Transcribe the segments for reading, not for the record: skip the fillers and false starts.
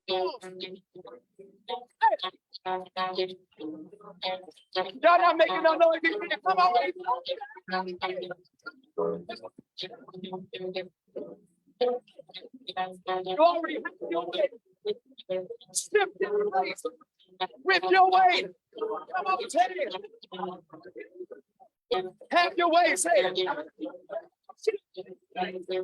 Y'all not making no noise. Come on, baby. You already have your way. Shift your ways. With your way. Come on, Teddy. Have your way, say it. Have your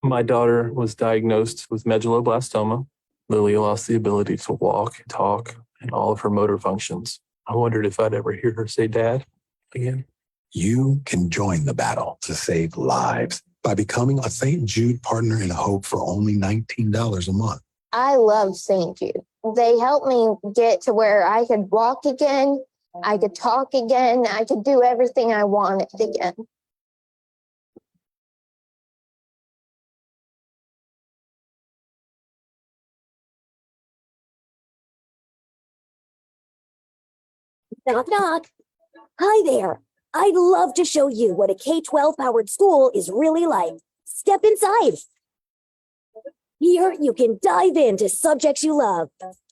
My daughter was diagnosed with medulloblastoma. Lily lost the ability to walk, talk, and all of her motor functions. I wondered if I'd ever hear her say dad again. You can join the battle to save lives by becoming a St. Jude Partner in Hope for only $19 a month. I love St. Jude. They helped me get to where I could walk again, I could talk again, I could do everything I wanted again. Knock, knock. Hi there. I'd love to show you what a K-12 powered school is really like. Step inside. Here, you can dive into subjects you love,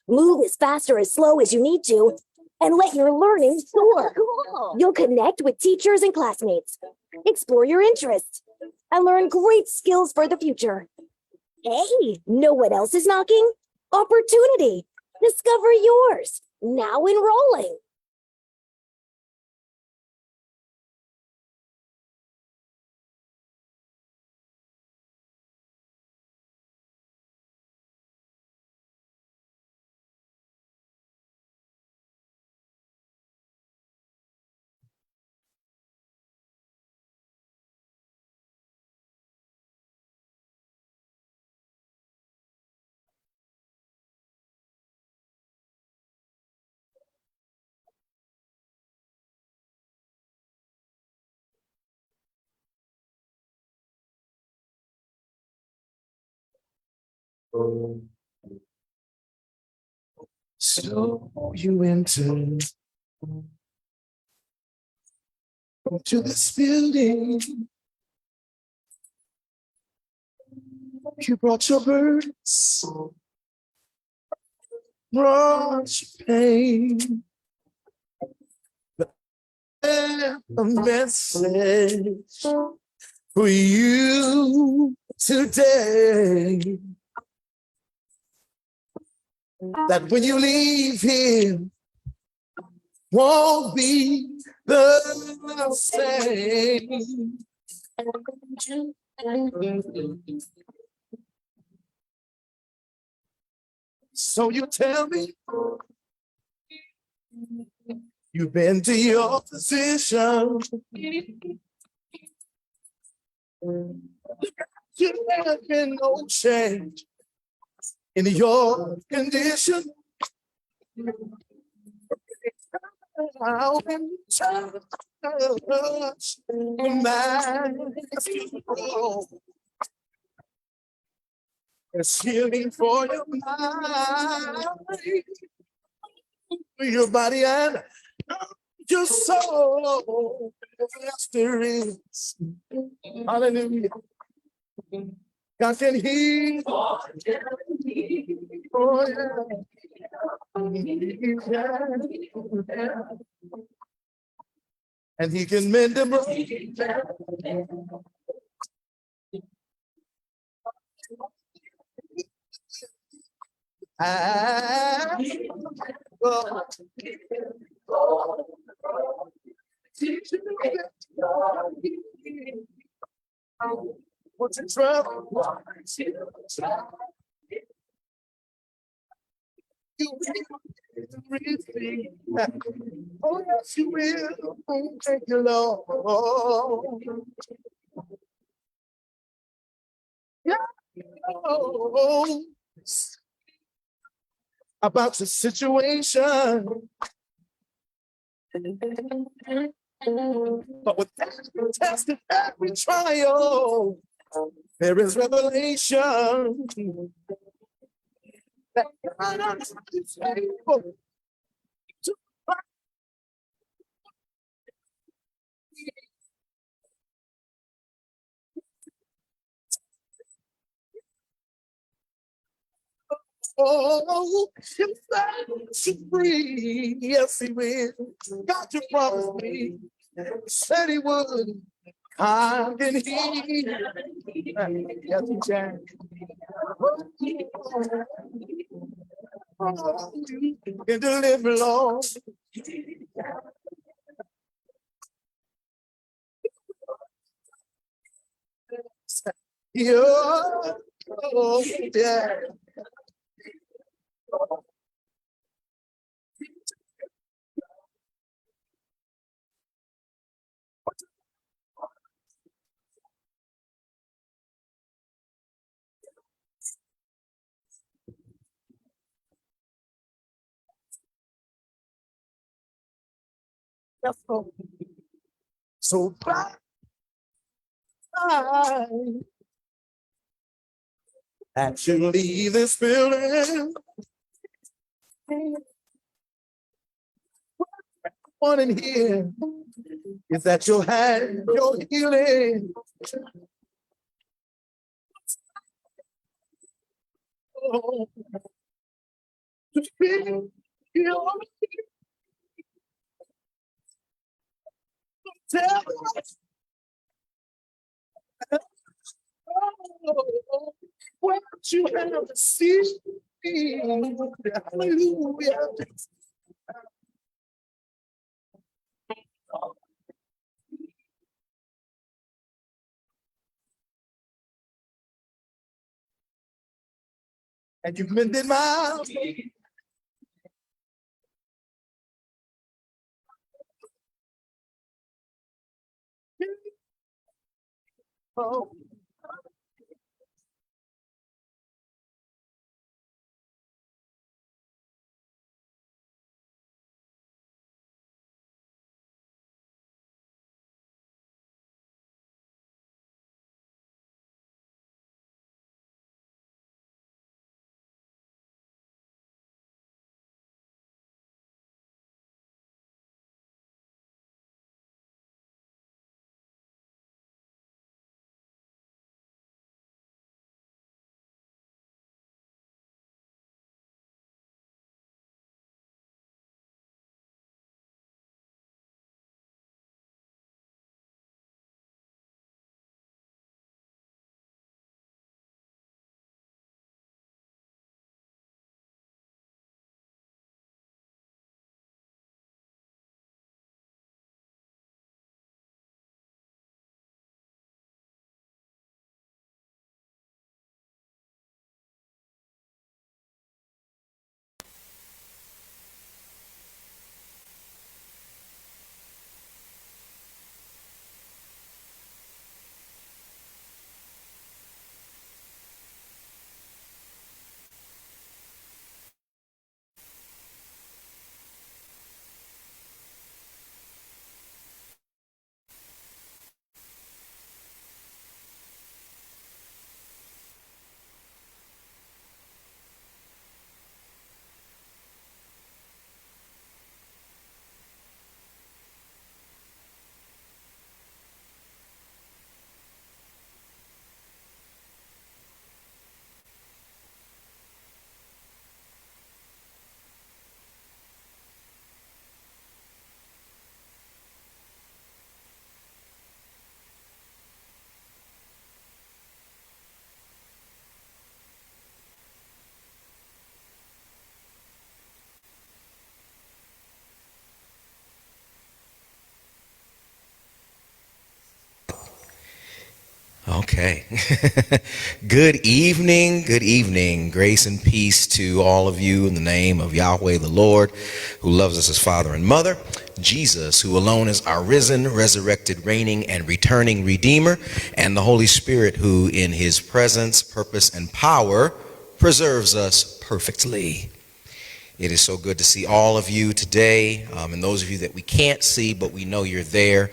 move as fast or as slow as you need to, and let your learning soar. Cool. You'll connect with teachers and classmates, explore your interests, and learn great skills for the future. Hey, know what else is knocking? Opportunity. Discover yours. Now enrolling. So you enter into this building. You brought your burdens, brought your pain. And a message for you today. That when you leave here, won't be the same. So you tell me you've been to your position. There's been no change in your condition. How can you touch the master? There's healing for your mind, your body, and your soul. Yes, there is. Hallelujah. God can heal. Oh, yeah. And he can mend the broken. Ah, oh, what's in trouble? You will receive. Oh, yes, you will. Thank you, Lord. Yeah. Oh, about the situation. But with every test and every trial, there is revelation that God is able to oh, you set free. Yes, He will. God, you promised me, said He would. I can hear. Yes, He can. And deliver, Lord. Yeah. Oh, yeah. Yes, Lord. So bye. That you leave this building. One in here is that you'll have your healing. Oh, to feel your tell. Oh, what you have received. Hallelujah. And you've mended my oh, Okay. Good evening. Good evening. Grace and peace to all of you in the name of Yahweh the Lord, who loves us as Father and Mother, Jesus, who alone is our risen, resurrected, reigning, and returning Redeemer, and the Holy Spirit, who in his presence, purpose, and power preserves us perfectly. It is so good to see all of you today, and those of you that we can't see, but we know you're there.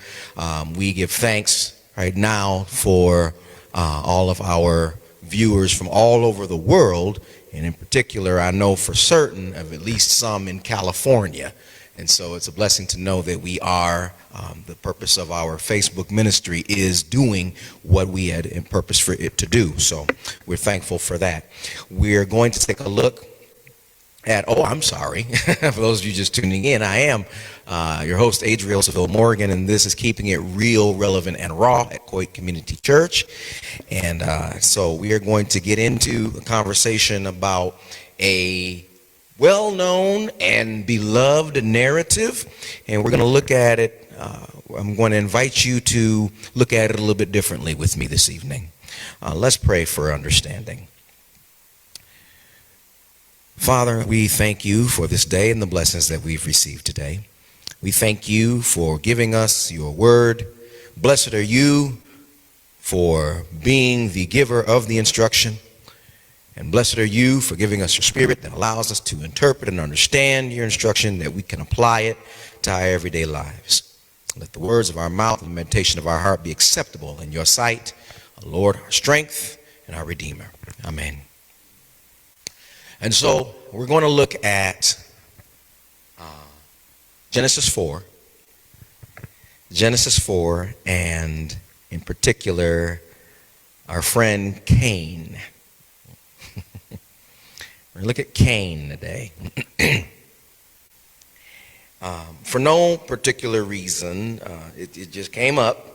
We give thanks right now for all of our viewers from all over the world, and in particular, I know for certain of at least some in California. And so it's a blessing to know that we are, the purpose of our Facebook ministry is doing what we had in purpose for it to do. So we're thankful for that. We're going to take a look at, I'm sorry, for those of you just tuning in, I am your host, Adriel, Saville, Morgan, and this is Keeping It Real, Relevant, and Raw at Coit Community Church. And so we are going to get into a conversation about a well-known and beloved narrative, and we're going to look at it. I'm going to invite you to look at it a little bit differently with me this evening. Let's pray for understanding. Father, we thank you for this day and the blessings that we've received today. We thank you for giving us your word. Blessed are you for being the giver of the instruction. And blessed are you for giving us your spirit that allows us to interpret and understand your instruction, that we can apply it to our everyday lives. Let the words of our mouth and the meditation of our heart be acceptable in your sight, Lord, our strength and our Redeemer. Amen. And so we're going to look at Genesis 4, and in particular, our friend Cain. We're going to look at Cain today. For no particular reason, it just came up.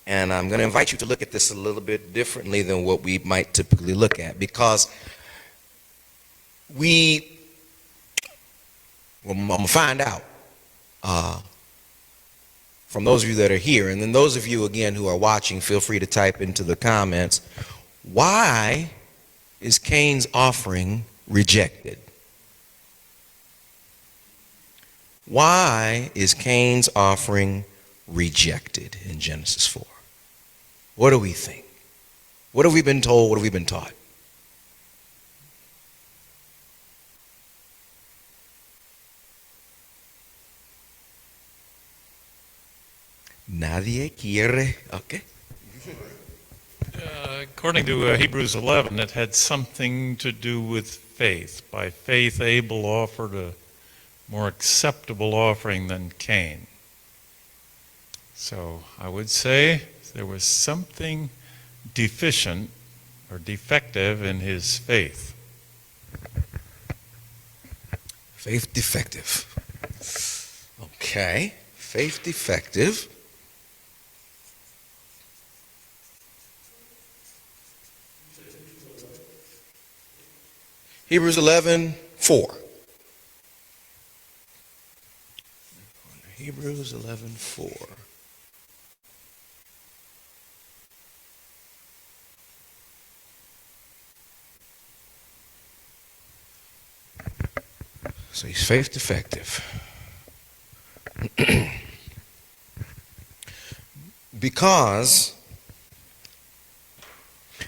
And I'm going to invite you to look at this a little bit differently than what we might typically look at, because I'm going to find out from those of you that are here, and then those of you, again, who are watching, feel free to type into the comments, why is Cain's offering rejected? Why is Cain's offering rejected in Genesis 4? What do we think? What have we been told? What have we been taught? Nadie quiere. Okay. According to Hebrews 11, it had something to do with faith. By faith, Abel offered a more acceptable offering than Cain. So I would say there was something deficient or defective in his faith. Faith defective. Okay. Faith defective. Hebrews 11:4. Hebrews 11:4. So he's faith defective. Because,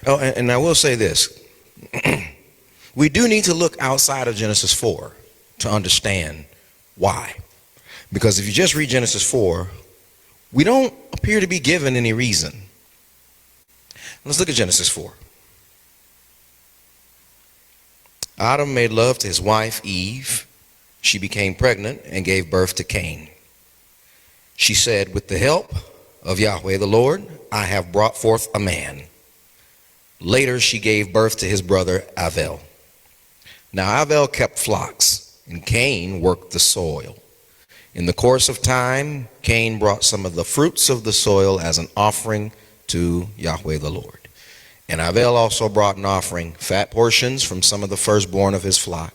and I will say this, we do need to look outside of Genesis 4 to understand why. Because if you just read Genesis 4, we don't appear to be given any reason. Let's look at Genesis 4. Adam made love to his wife Eve. She became pregnant and gave birth to Cain. She said, "With the help of Yahweh the Lord, I have brought forth a man." Later she gave birth to his brother Avil. Now Avil kept flocks, and Cain worked the soil. In the course of time, Cain brought some of the fruits of the soil as an offering to Yahweh the Lord. And Avil also brought an offering, fat portions from some of the firstborn of his flock.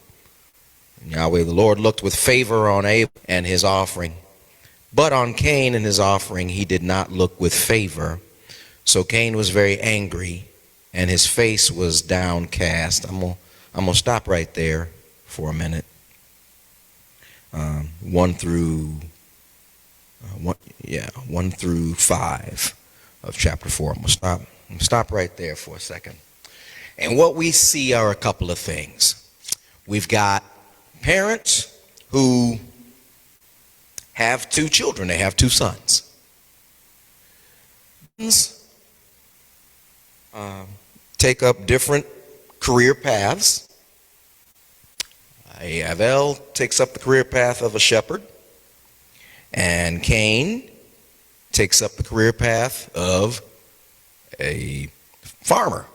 And Yahweh the Lord looked with favor on Abel and his offering. But on Cain and his offering he did not look with favor, So Cain was very angry, and his face was downcast. I'm gonna stop right there for a minute. 1 through 5 of chapter 4. I'm gonna stop right there for a second. And what we see are a couple of things. We've got parents who have 2 children. They have 2 sons. Take up different career paths. Adriel takes up the career path of a shepherd, and Cain takes up the career path of a farmer,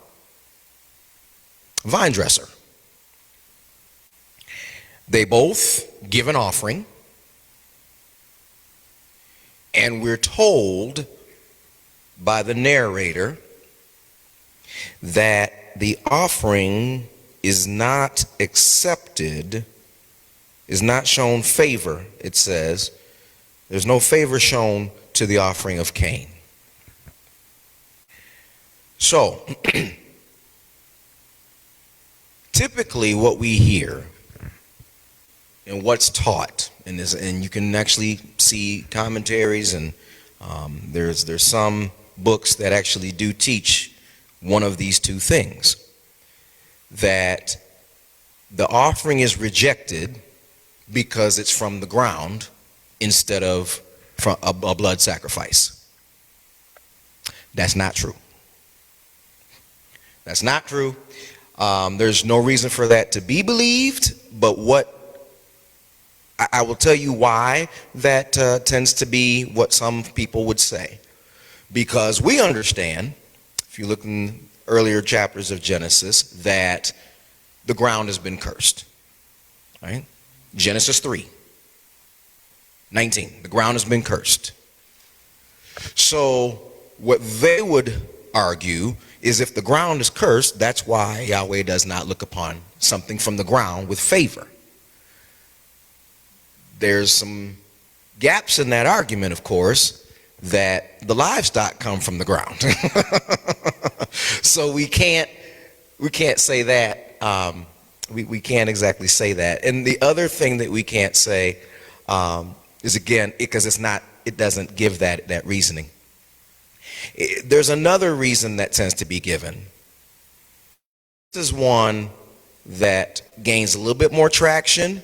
vine dresser. They both give an offering, and we're told by the narrator that the offering is not accepted, is not shown favor. It says there's no favor shown to the offering of Cain. So typically what we hear and what's taught, and you can actually see commentaries, and there's some books that actually do teach one of these 2 things, that the offering is rejected because it's from the ground instead of from a blood sacrifice. That's not true. That's not true. There's no reason for that to be believed, but what I will tell you why that tends to be what some people would say. Because we understand, if you look in earlier chapters of Genesis, that the ground has been cursed. Right? Genesis 3:19. The ground has been cursed. So what they would argue is if the ground is cursed, that's why Yahweh does not look upon something from the ground with favor. There's some gaps in that argument, of course, that the livestock come from the ground. So we can't say that. We can't exactly say that. And the other thing that we can't say is, again, because it doesn't give that reasoning. There's another reason that tends to be given. This is one that gains a little bit more traction.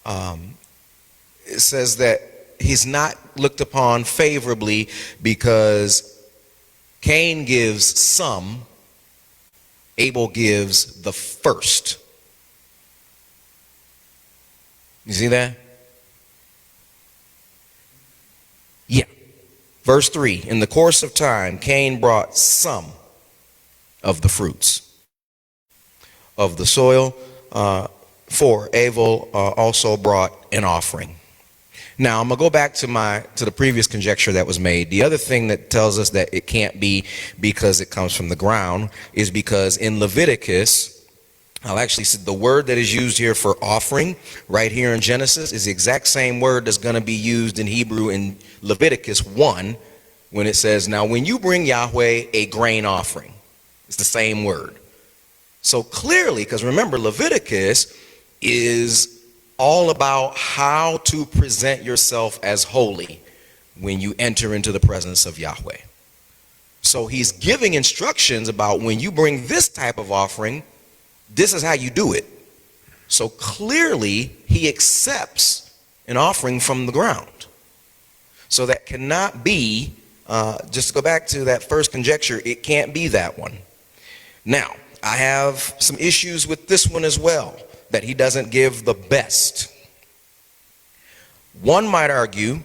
It says that he's not looked upon favorably because Cain gives some, Abel gives the first. You see that? Yeah. Verse 3, in the course of time, Cain brought some of the fruits of the soil, for Abel also brought an offering. Now, I'm going to go back to the previous conjecture that was made. The other thing that tells us that it can't be because it comes from the ground is because in Leviticus, I'll actually say the word that is used here for offering right here in Genesis is the exact same word that's going to be used in Hebrew in Leviticus 1 when it says, now when you bring Yahweh a grain offering, it's the same word. So clearly, because remember, Leviticus is all about how to present yourself as holy when you enter into the presence of Yahweh. So he's giving instructions about when you bring this type of offering, this is how you do it. So clearly he accepts an offering from the ground. So that cannot be, just to go back to that first conjecture, it can't be that one. Now, I have some issues with this one as well, that he doesn't give the best. One might argue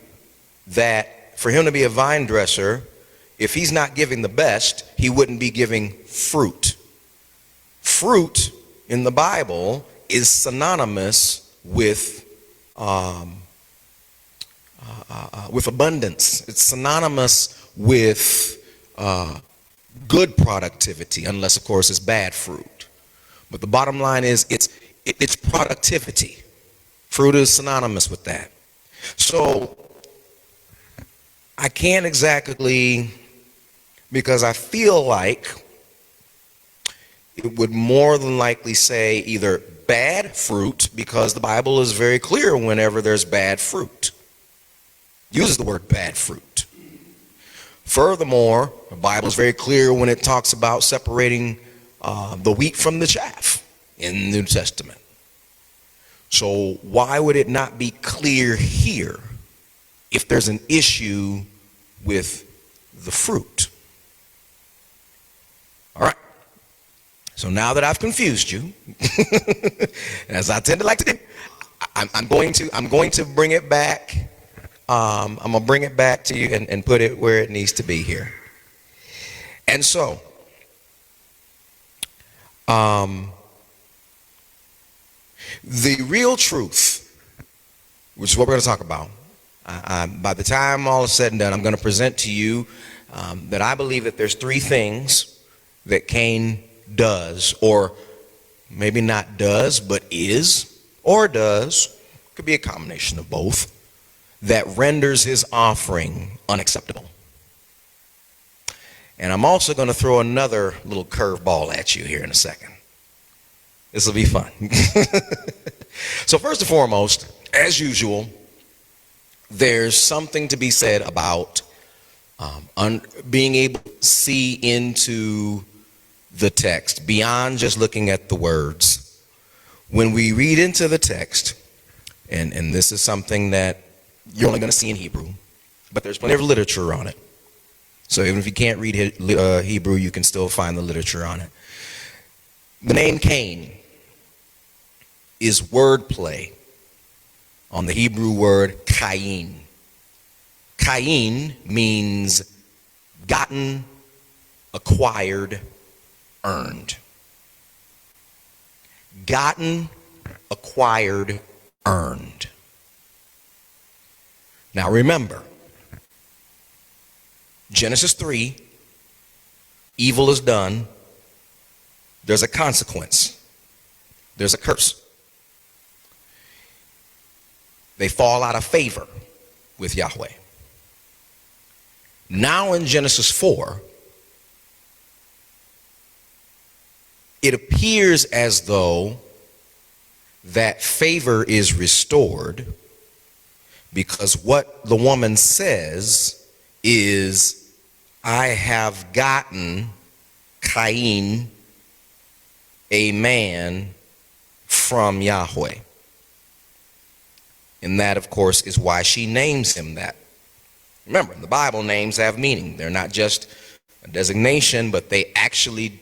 that for him to be a vine dresser, if he's not giving the best, he wouldn't be giving fruit. Fruit in the Bible is synonymous with abundance. It's synonymous with good productivity, unless of course it's bad fruit. But the bottom line is it's productivity. Fruit is synonymous with that. So I can't exactly because I feel like it would more than likely say either bad fruit, because the Bible is very clear whenever there's bad fruit. It uses the word bad fruit. Furthermore, the Bible is very clear when it talks about separating the wheat from the chaff in the New Testament. So why would it not be clear here if there's an issue with the fruit? All right. So now that I've confused you, as I tend to like to do, I'm going to bring it back. I'm going to bring it back to you and put it where it needs to be here. And so, the real truth, which is what we're going to talk about, by the time all is said and done, I'm going to present to you that I believe that there's three things that Cain does, or maybe not does, but is, or does, could be a combination of both, that renders his offering unacceptable. And I'm also going to throw another little curveball at you here in a second. This will be fun. So first and foremost, as usual, there's something to be said about being able to see into the text beyond just looking at the words. When we read into the text, and this is something that you're only going to see in Hebrew, but there's plenty of literature on it. So even if you can't read Hebrew, you can still find the literature on it. The name Cain is wordplay on the Hebrew word Cain. Cain means gotten, acquired, earned. Gotten, acquired, earned. Now remember, Genesis 3, evil is done, there's a consequence, there's a curse. They fall out of favor with Yahweh. Now in Genesis 4, it appears as though that favor is restored, because what the woman says is, I have gotten Cain, a man from Yahweh. And that, of course, is why she names him that. Remember, the Bible names have meaning. They're not just a designation, but they actually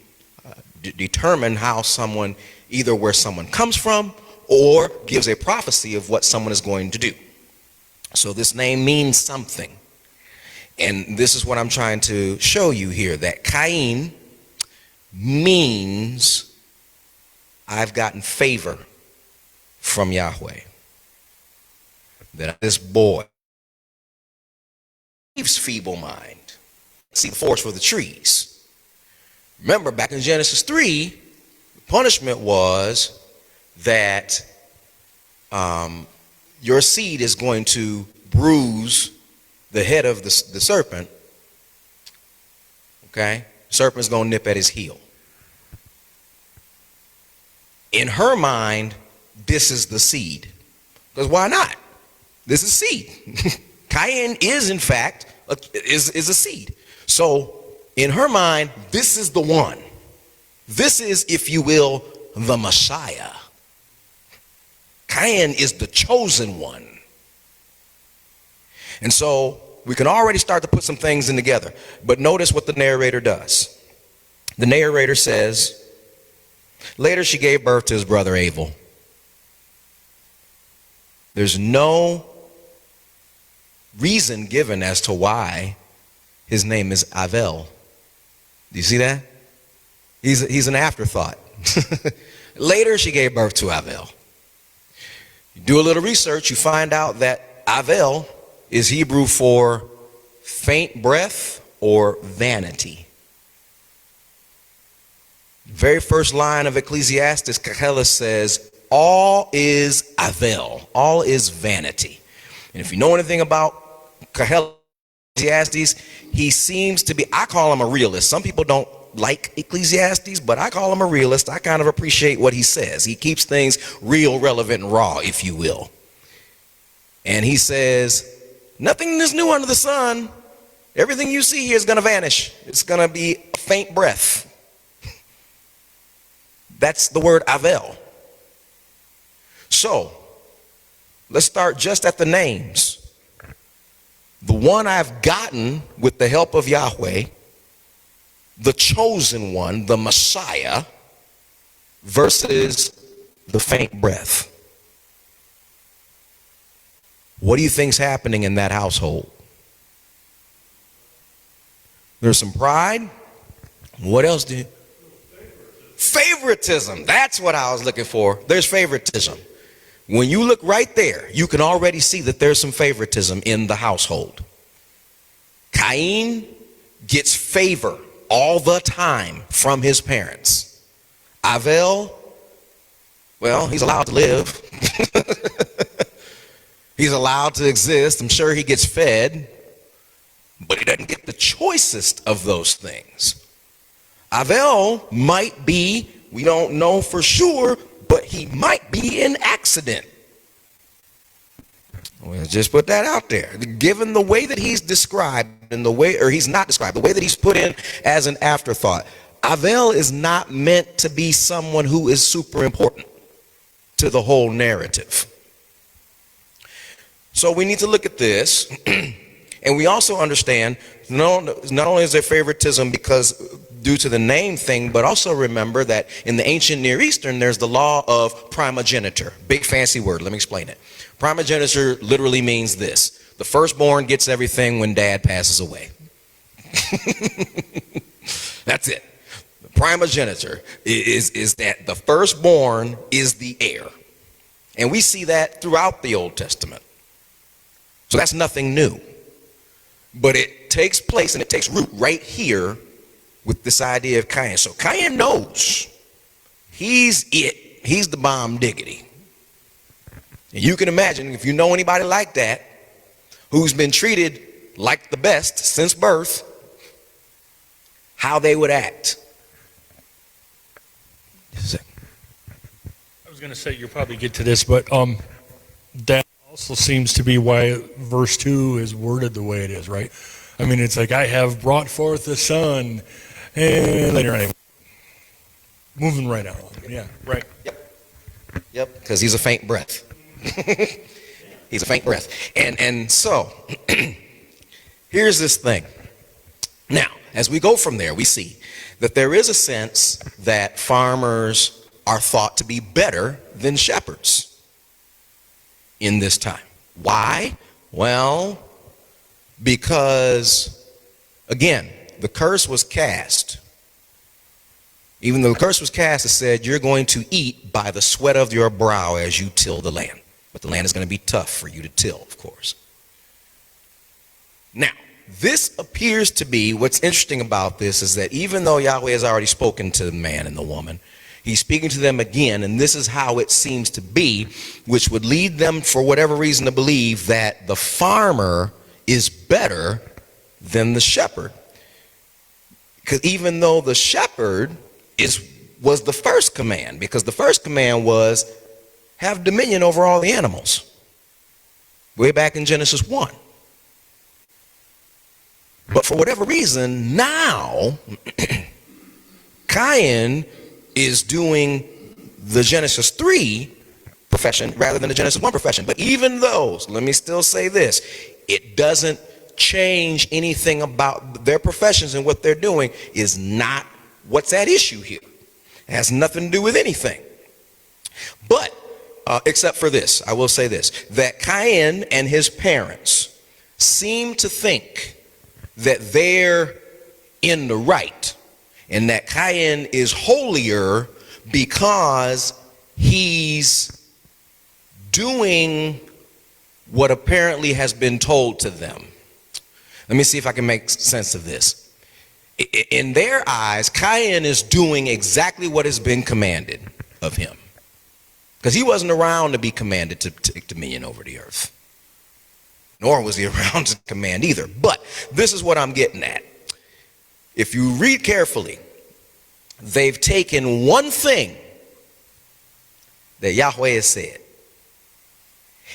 determine how someone, either where someone comes from or gives a prophecy of what someone is going to do. So this name means something. And this is what I'm trying to show you here, that Cain means I've gotten favor from Yahweh. That this boy, Eve's feeble mind, see the forest for the trees. Remember, back in Genesis 3, the punishment was that your seed is going to bruise the head of the serpent. Okay? The serpent is going to nip at his heel. In her mind, this is the seed. Because why not? This is seed. Cain is, in fact, is a seed. So, in her mind, this is the one. This is, if you will, the Messiah. Cain is the chosen one. And so, we can already start to put some things in together. But notice what the narrator does. The narrator says, later she gave birth to his brother Abel. There's no reason given as to why his name is Avil. Do you see that? He's an afterthought. Later she gave birth to Avil. You do a little research, you find out that Avil is Hebrew for faint breath or vanity. The very first line of Ecclesiastes, Koheles says, all is Avil, all is vanity. And if you know anything about Koheles, Ecclesiastes, he seems to be, I call him a realist. Some people don't like Ecclesiastes, but I call him a realist. I kind of appreciate what he says. He keeps things real, relevant, and raw, if you will. And he says, nothing is new under the sun. Everything you see here is going to vanish. It's going to be a faint breath. That's the word Avil. So, let's start just at the names. The one I've gotten with the help of Yahweh, the chosen one, the Messiah, versus the faint breath. What do you think's happening in that household? There's some pride. What else do you? Favoritism. That's what I was looking for. There's favoritism. When you look right there, you can already see that there's some favoritism in the household. Cain gets favor all the time from his parents. Avil, well, he's allowed to live. He's allowed to exist. I'm sure he gets fed, but he doesn't get the choicest of those things. Avil might be, we don't know for sure, but he might be an accident. We'll just put that out there. Given the way that he's described and the way, or he's not described, the way that he's put in as an afterthought, Avil is not meant to be someone who is super important to the whole narrative. So we need to look at this, and we also understand not only is there favoritism because due to the name thing, but also remember that in the ancient Near Eastern, there's the law of primogeniture. Big fancy word. Let me explain it. Primogeniture literally means this: the firstborn gets everything when dad passes away. That's it. The primogeniture is that the firstborn is the heir. And we see that throughout the Old Testament. So that's nothing new. But it takes place and it takes root right here with this idea of Cain. So Cain knows he's it. He's the bomb diggity. And you can imagine, if you know anybody like that, who's been treated like the best since birth, how they would act. I was going to say, you'll probably get to this, but that also seems to be why verse 2 is worded the way it is, right? I mean, it's like, I have brought forth a son, and later on, moving right on. Yeah, right. Yep, because he's a faint breath. He's a faint breath. And so, here's this thing. Now, as we go from there, we see that there is a sense that farmers are thought to be better than shepherds in this time. Why? Well, because, again, the curse was cast. Even though the curse was cast, it said, you're going to eat by the sweat of your brow as you till the land. But the land is going to be tough for you to till, of course. Now, this appears to be, what's interesting about this is that even though Yahweh has already spoken to the man and the woman, he's speaking to them again, and this is how it seems to be, which would lead them, for whatever reason, to believe that the farmer is better than the shepherd. Because even though the shepherd was the first command, because the first command was have dominion over all the animals, way back in Genesis 1. But for whatever reason, now Cain is doing the Genesis 3 profession rather than the Genesis 1 profession. But even those, let me still say this, it doesn't change anything about their professions, and what they're doing is not what's at issue here. It has nothing to do with anything. But, except for this, I will say this, that Cain and his parents seem to think that they're in the right, and that Cain is holier because he's doing what apparently has been told to them. Let me see if I can make sense of this. In their eyes, Cain is doing exactly what has been commanded of him, because he wasn't around to be commanded to take dominion over the earth. nor was he around to command either. But this is what I'm getting at. If you read carefully, they've taken one thing that Yahweh has said,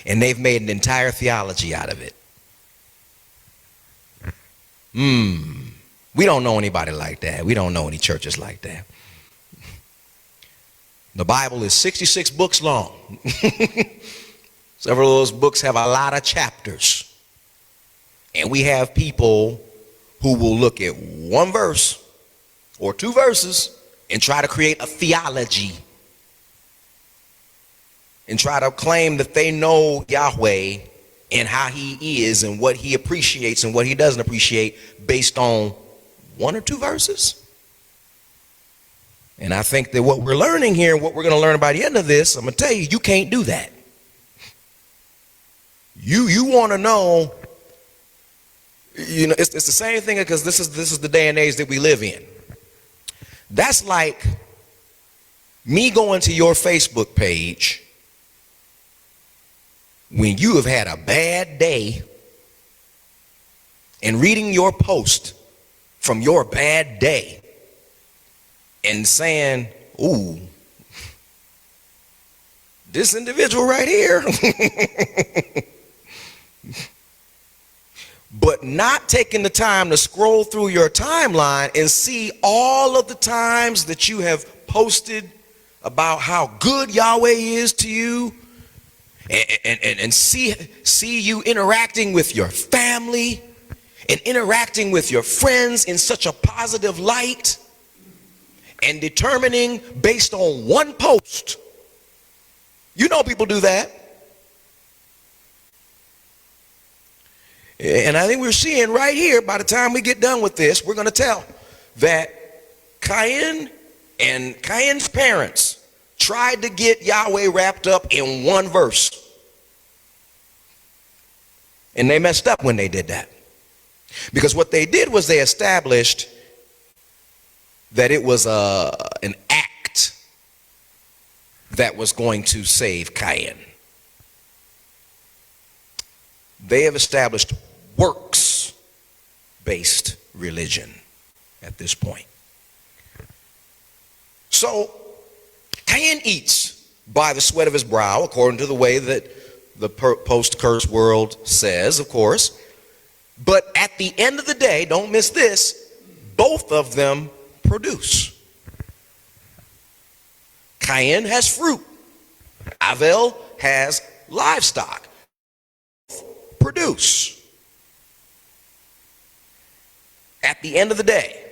and they've made an entire theology out of it. We don't know anybody like that. We don't know any churches like that. The Bible is 66 books long. Several of those books have a lot of chapters. And we have people who will look at one verse or two verses and try to create a theology and try to claim that they know Yahweh and how he is and what he appreciates and what he doesn't appreciate based on one or two verses. And I think that what we're learning here and what we're going to learn by the end of this, I'm going to tell you, you can't do that. You want to know, you know, it's the same thing, because this is the day and age that we live in. That's like me going to your Facebook page when you have had a bad day and reading your post from your bad day and saying, ooh, this individual right here. But not taking the time to scroll through your timeline and see all of the times that you have posted about how good Yahweh is to you, and see you interacting with your family and interacting with your friends in such a positive light, and determining based on one post. You know, people do that. And I think we're seeing right here, by the time we get done with this, we're going to tell that Cain and Cain's parents tried to get Yahweh wrapped up in one verse. And they messed up when they did that. Because what they did was they established that it was an act that was going to save Cain. They have established works-based religion at this point. So Cain eats by the sweat of his brow, according to the way that the post-curse world says, of course. But at the end of the day, don't miss this, both of them produce. Cain has fruit. Avil has livestock. Produce. At the end of the day,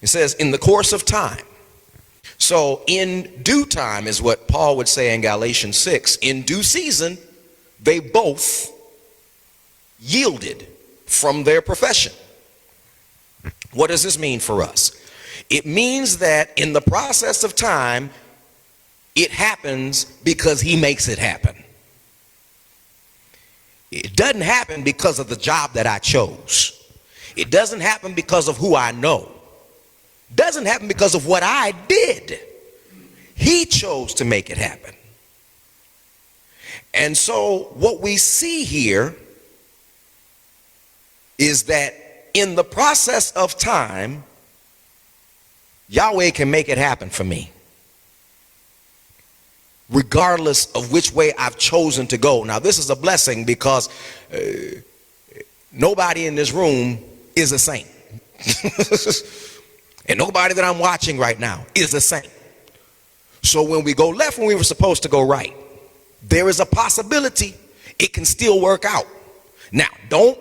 it says in the course of time. So in due time is what Paul would say in Galatians 6. In due season, they both yielded from their profession. What does this mean for us? It means that in the process of time, it happens because he makes it happen. It doesn't happen because of the job that I chose. It doesn't happen because of who I know. It doesn't happen because of what I did. He chose to make it happen. And so what we see here is that in the process of time, Yahweh can make it happen for me, regardless of which way I've chosen to go. Now, this is a blessing because nobody in this room is a saint. And nobody that I'm watching right now is a saint. So when we go left when we were supposed to go right, there is a possibility it can still work out. Now, don't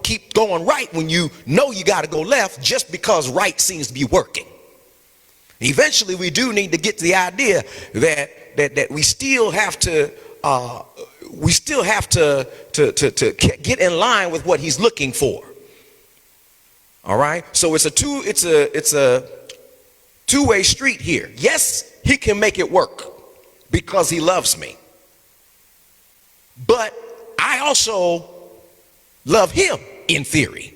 keep going right when you know you got to go left just because right seems to be working. Eventually, we do need to get to the idea that we still have to get in line with what he's looking for. All right. So it's a two-way street here. Yes, he can make it work because he loves me, but I also love him in theory.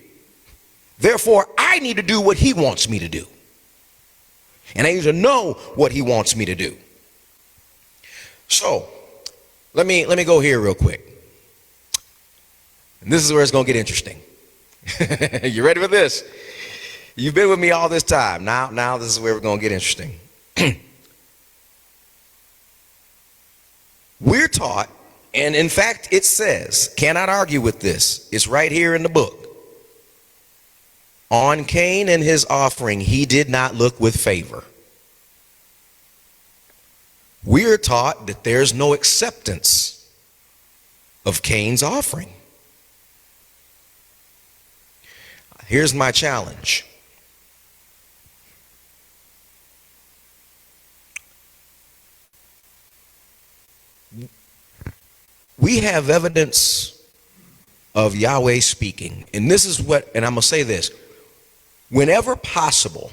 Therefore, I need to do what he wants me to do. And I need to know what he wants me to do. So let me go here real quick. And this is where it's going to get interesting. You ready for this? You've been with me all this time. Now this is where we're going to get interesting. We're taught, and in fact it says, cannot argue with this, it's right here in the book. On Cain and his offering, he did not look with favor. We're taught that there's no acceptance of Cain's offering. Here's my challenge. We have evidence of Yahweh speaking. And this is what, and I'm going to say this. Whenever possible,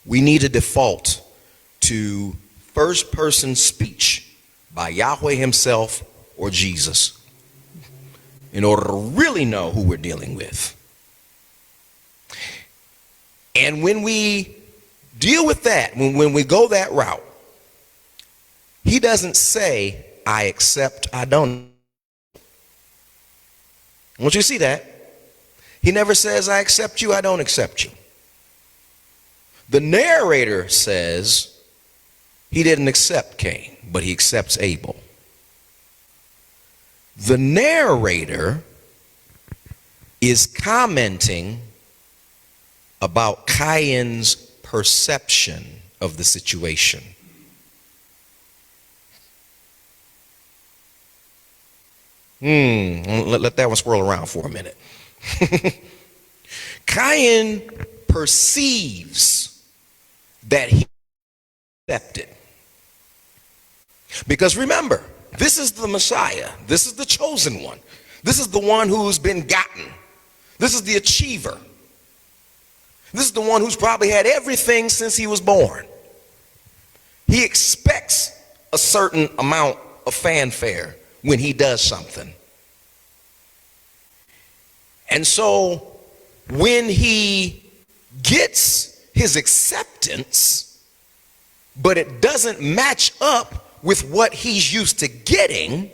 we need to default to first person speech by Yahweh himself or Jesus in order to really know who we're dealing with. And when we deal with that, when we go that route, he doesn't say, I accept, I don't. I want you to see that. He never says, I accept you, I don't accept you. The narrator says he didn't accept Cain, but he accepts Abel. The narrator is commenting about Cain's perception of the situation. Let that one swirl around for a minute. Cain perceives that he accepted. Because remember, this is the Messiah. This is the chosen one. This is the one who's been gotten. This is the achiever. This is the one who's probably had everything since he was born. He expects a certain amount of fanfare when he does something. And so when he gets his acceptance, but it doesn't match up with what he's used to getting,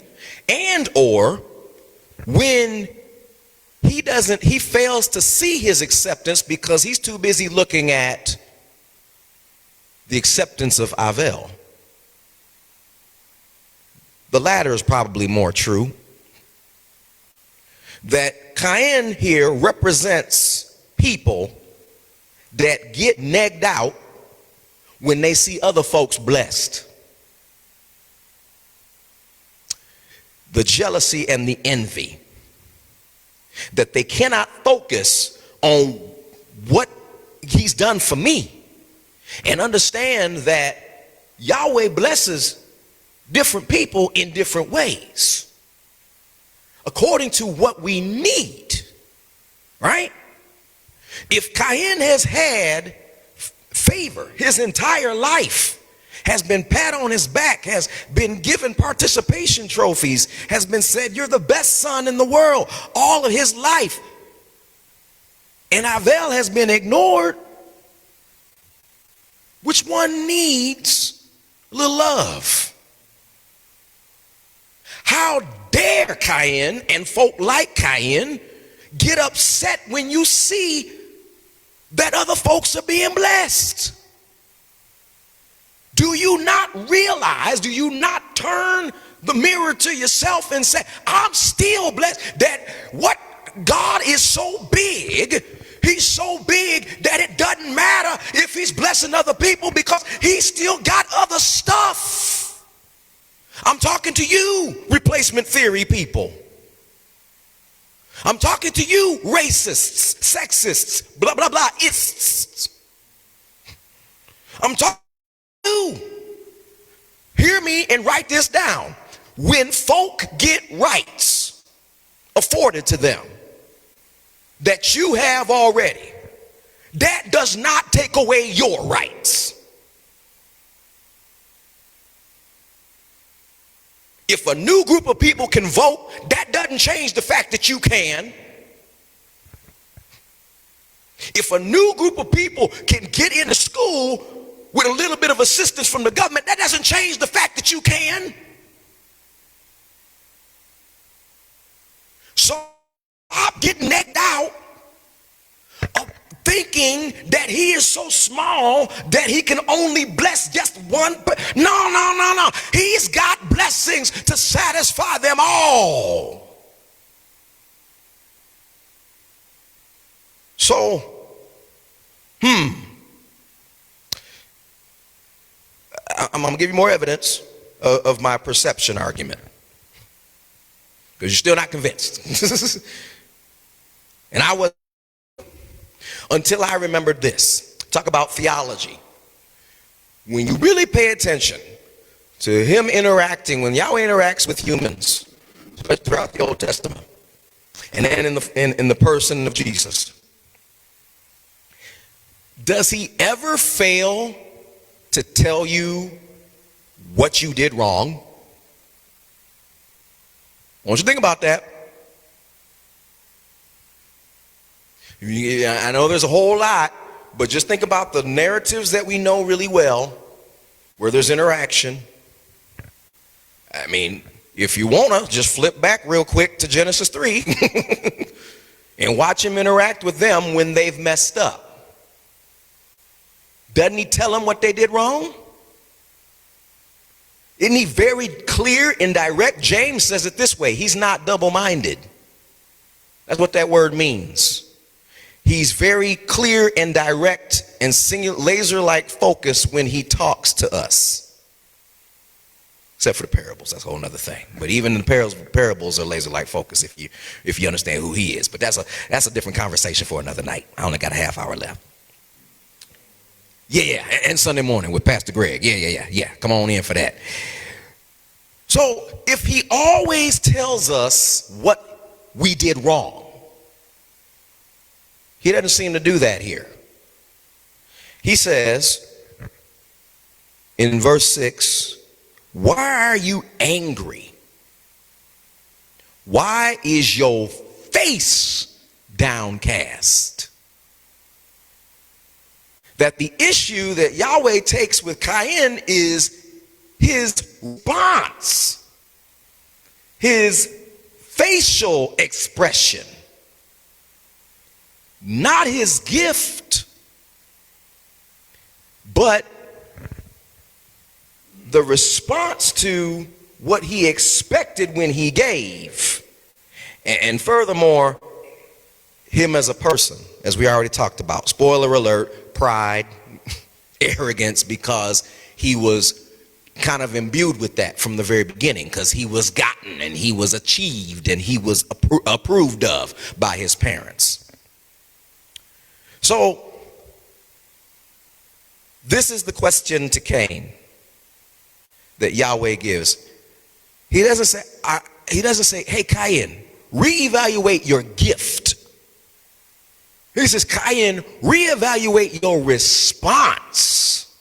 and or when he fails to see his acceptance because he's too busy looking at the acceptance of Avil. The latter is probably more true. That Cain here represents people that get negged out when they see other folks blessed. The jealousy and the envy. That they cannot focus on what he's done for me and understand that Yahweh blesses different people in different ways according to what we need, right? If Cain has had favor his entire life, has been pat on his back, has been given participation trophies, has been said, you're the best son in the world all of his life, and Avil has been ignored, which one needs a little love? How dare Cain and folk like Cain get upset when you see that other folks are being blessed? Do you not realize, do you not turn the mirror to yourself and say, I'm still blessed? That what God is so big, he's so big that it doesn't matter if he's blessing other people because he's still got other stuff. I'm talking to you, replacement theory people. I'm talking to you, racists, sexists, blah, blah, blah, ists. I'm talking to you. Hear me and write this down. When folk get rights afforded to them that you have already, that does not take away your rights. If a new group of people can vote, that doesn't change the fact that you can. If a new group of people can get into school with a little bit of assistance from the government, that doesn't change the fact that you can. So stop getting necked out, thinking that he is so small that he can only bless just one. No. He's got blessings to satisfy them all. So, I'm going to give you more evidence of my perception argument, because you're still not convinced. And I was, until I remembered this. Talk about theology. When you really pay attention to him interacting, when Yahweh interacts with humans, especially throughout the Old Testament, and then in the person of Jesus, does he ever fail to tell you what you did wrong? I want you to think about that. I know there's a whole lot, but just think about the narratives that we know really well, where there's interaction. I mean, if you want to, just flip back real quick to Genesis 3 and watch him interact with them when they've messed up. Doesn't he tell them what they did wrong? Isn't he very clear and direct? James says it this way: he's not double-minded. That's what that word means. He's very clear and direct and singular, laser-like focus when he talks to us. Except for the parables, that's a whole other thing. But even the parables are laser-like focus if you understand who he is. But that's a different conversation for another night. I only got a half hour left. Yeah, and Sunday morning with Pastor Greg. Yeah. Come on in for that. So if he always tells us what we did wrong, he doesn't seem to do that here. He says in verse 6, why are you angry? Why is your face downcast? That the issue that Yahweh takes with Cain is his response, his facial expression, not his gift, but the response to what he expected when he gave. And furthermore, him as a person, as we already talked about. Spoiler alert: pride, arrogance, because he was kind of imbued with that from the very beginning, because he was gotten and he was achieved and he was approved of by his parents. So this is the question to Cain that Yahweh gives. He doesn't say, hey, Cain, reevaluate your gift. He says, Cain, reevaluate your response.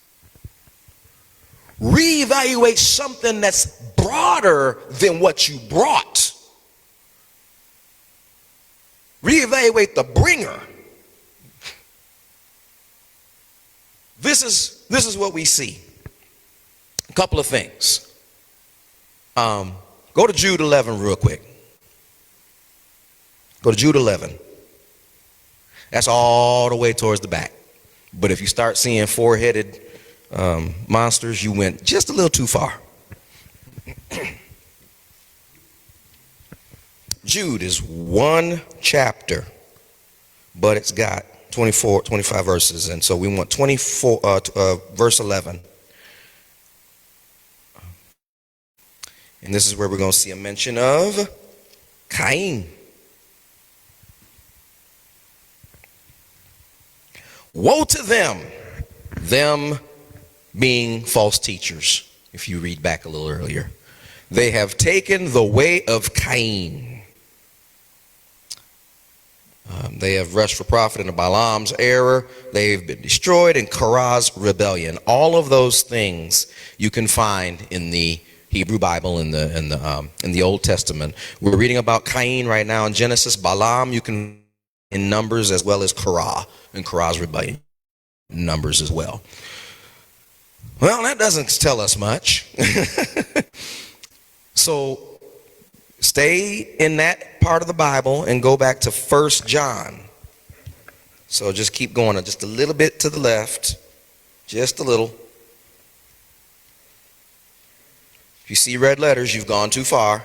Reevaluate something that's broader than what you brought. Reevaluate the bringer. This is what we see. A couple of things. Go to Jude 11 real quick. Go to Jude 11. That's all the way towards the back. But if you start seeing four-headed monsters, you went just a little too far. Jude is one chapter, but it's got 25 verses. And so we want verse 11. And this is where we're going to see a mention of Cain. Woe to them being false teachers. If you read back a little earlier, they have taken the way of Cain. They have rushed for profit into Balaam's error. They've been destroyed in Korah's rebellion. All of those things you can find in the Hebrew Bible in the Old Testament. We're reading about Cain right now in Genesis. Balaam you can in Numbers, as well as Korah and Korah's rebellion. Numbers as well. Well, that doesn't tell us much. So Stay in that part of the Bible and go back to 1 John. So just keep going just a little bit to the left, just a little. If you see red letters, you've gone too far.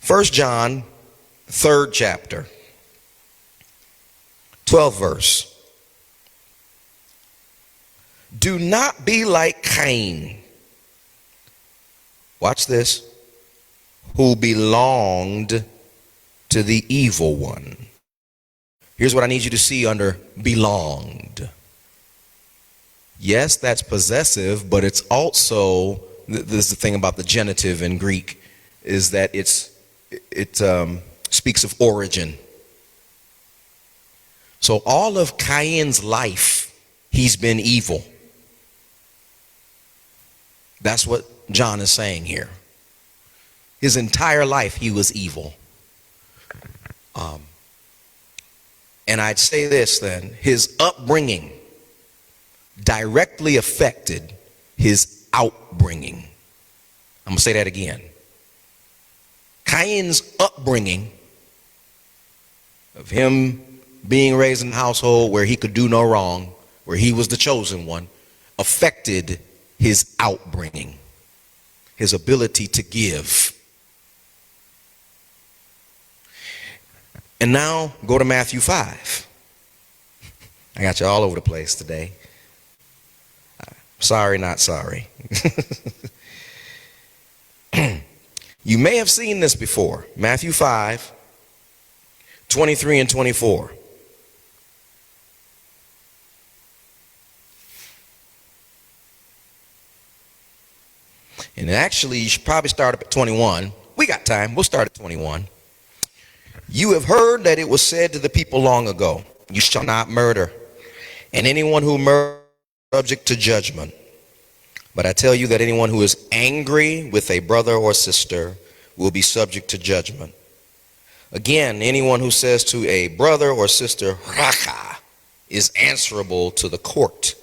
1 John, 3rd chapter, 12th verse. Do not be like Cain. Watch this. Who belonged to the evil one. Here's what I need you to see under belonged. Yes, that's possessive, but it's also, this is the thing about the genitive in Greek, is that it speaks of origin. So all of Cain's life, he's been evil. That's what John is saying here. His entire life, he was evil. And I'd say this then, his upbringing directly affected his outbringing. I'm going to say that again. Cain's upbringing of him being raised in a household where he could do no wrong, where he was the chosen one, affected his outbringing, his ability to give. And now go to Matthew 5. I got you all over the place today. Sorry, not sorry. You may have seen this before. Matthew 5, 23 and 24. And actually, you should probably start up at 21. We got time. We'll start at 21. You have heard that it was said to the people long ago, you shall not murder, and anyone who murders is subject to judgment. But I tell you that anyone who is angry with a brother or sister will be subject to judgment. Again, anyone who says to a brother or sister, Raka, is answerable to the court.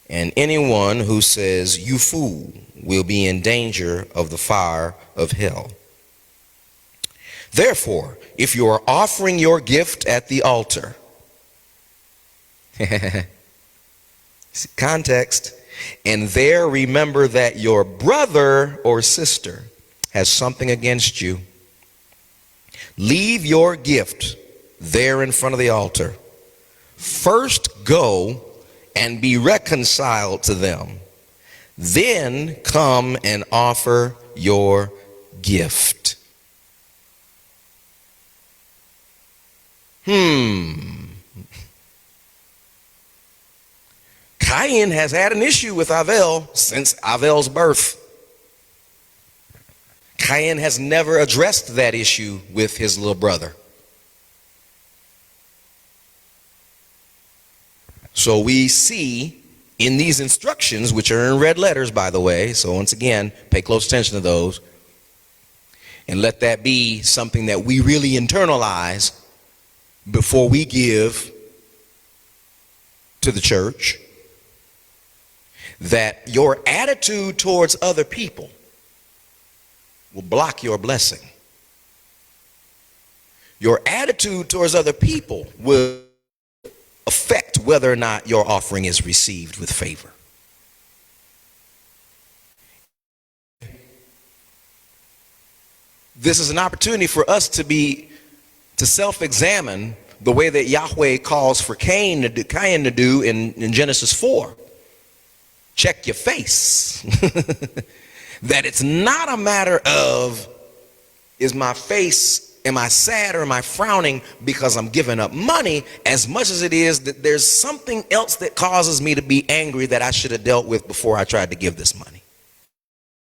And anyone who says, you fool, will be in danger of the fire of hell. Therefore, if you are offering your gift at the altar, context, and there remember that your brother or sister has something against you, leave your gift there in front of the altar. First go and be reconciled to them. Then come and offer your gift. Cain has had an issue with Avil since Avil's birth. Cain has never addressed that issue with his little brother. So we see in these instructions, which are in red letters, by the way, so once again, pay close attention to those, and let that be something that we really internalize before we give to the church, that your attitude towards other people will block your blessing. Your attitude towards other people will affect whether or not your offering is received with favor. This is an opportunity for us to self-examine the way that Yahweh calls for Cain to do in Genesis 4. Check your face. That it's not a matter of, is my face, am I sad or am I frowning because I'm giving up money, as much as it is that there's something else that causes me to be angry that I should have dealt with before I tried to give this money,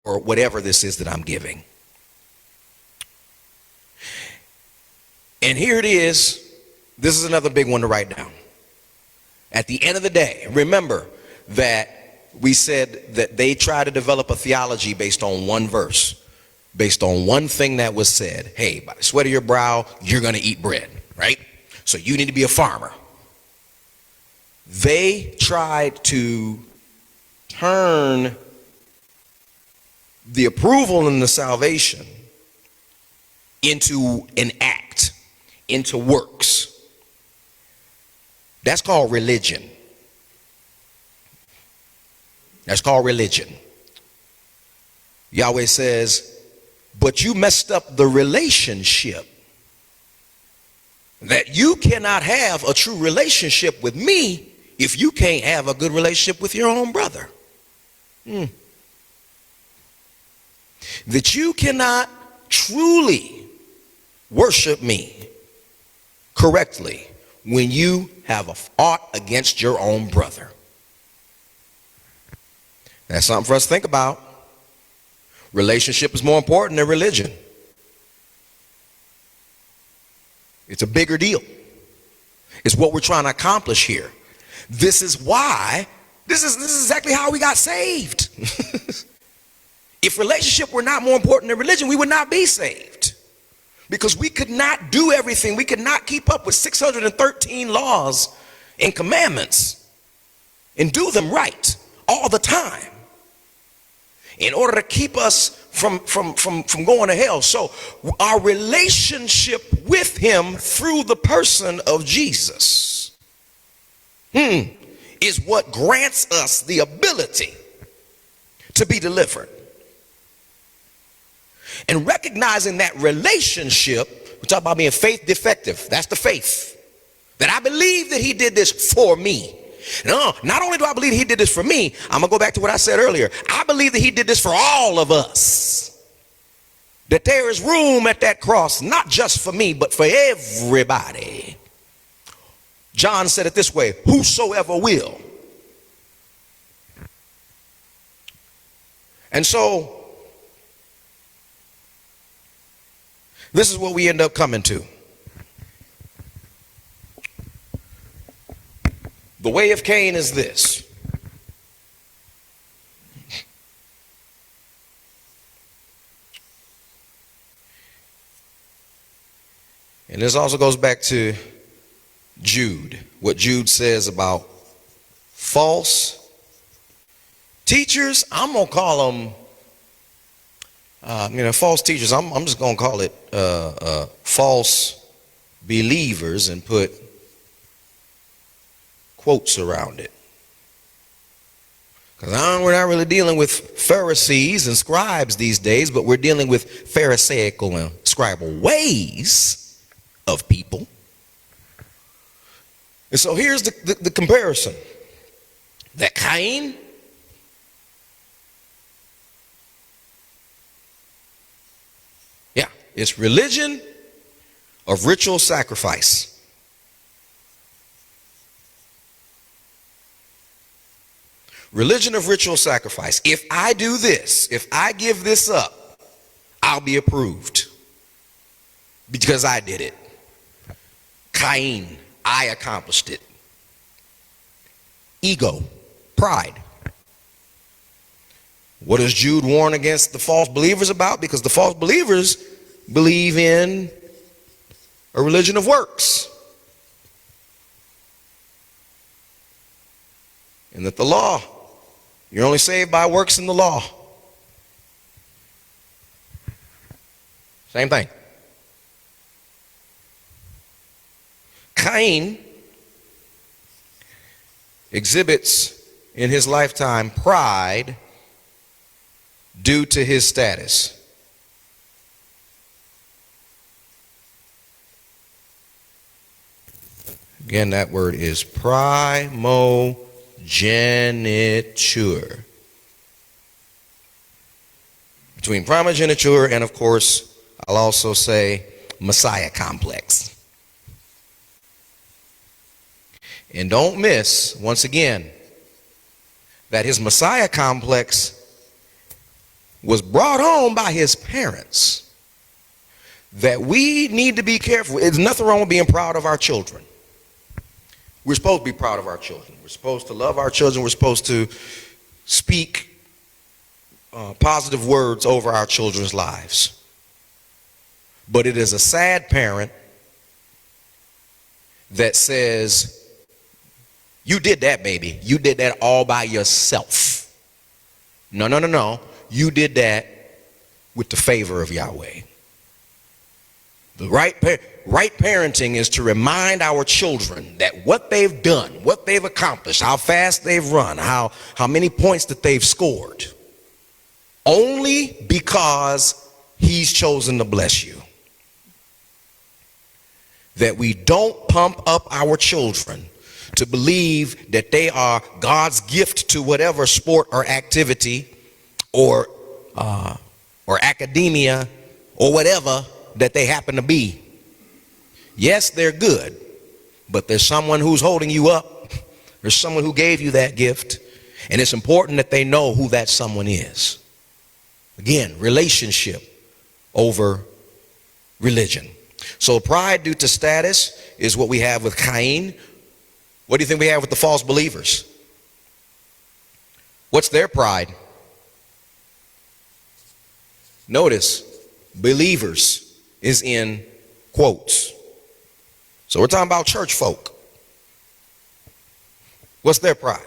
or whatever this is that I'm giving. And here it is. This is another big one to write down. At the end of the day, remember that we said that they try to develop a theology based on one verse, based on one thing that was said. Hey, by the sweat of your brow, you're going to eat bread, right? So you need to be a farmer. They tried to turn the approval and the salvation into an act, into works. That's called religion. That's called religion. Yahweh says, but you messed up the relationship. That you cannot have a true relationship with me if you can't have a good relationship with your own brother. That you cannot truly worship me correctly when you have a ought against your own brother. That's something for us to think about. Relationship is more important than religion. It's a bigger deal. It's what we're trying to accomplish here. This is why, this is exactly how we got saved. If relationship were not more important than religion, we would not be saved. Because we could not do everything. We could not keep up with 613 laws and commandments and do them right all the time in order to keep us from going to hell. So our relationship with him through the person of Jesus is what grants us the ability to be delivered. And recognizing that relationship, we talk about being faith defective. That's the faith. That I believe that he did this for me. No, not only do I believe he did this for me, I'm going to go back to what I said earlier. I believe that he did this for all of us. That there is room at that cross, not just for me, but for everybody. John said it this way, whosoever will. And so, this is what we end up coming to. The way of Cain is this. And this also goes back to Jude, what Jude says about false teachers. I'm going to call them, false teachers. I'm just going to call it false believers and put quotes around it. Because we're not really dealing with Pharisees and scribes these days, but we're dealing with Pharisaical and scribal ways of people. And so here's the comparison. That Cain it's religion of ritual sacrifice. Religion of ritual sacrifice. If I do this, if I give this up, I'll be approved because I did it. Cain, I accomplished it. Ego, pride. What does Jude warn against the false believers about? Because the false believers believe in a religion of works. And that the law, you're only saved by works in the law. Same thing. Cain exhibits in his lifetime pride due to his status. Again, that word is primogeniture. Between primogeniture and, of course, I'll also say Messiah complex. And don't miss, once again, that his Messiah complex was brought on by his parents. That we need to be careful. There's nothing wrong with being proud of our children. We're supposed to be proud of our children. We're supposed to love our children. We're supposed to speak positive words over our children's lives. But it is a sad parent that says, you did that, baby. You did that all by yourself. No. You did that with the favor of Yahweh. The right parenting is to remind our children that what they've done, what they've accomplished, how fast they've run, how many points that they've scored, only because he's chosen to bless you. That we don't pump up our children to believe that they are God's gift to whatever sport or activity or academia or whatever that they happen to be. Yes, they're good, but there's someone who's holding you up. There's someone who gave you that gift, and it's important that they know who that someone is. Again, relationship over religion. So pride due to status is what we have with Cain. What do you think we have with the false believers? What's their pride? Notice, believers is in quotes. So we're talking about church folk. What's their pride?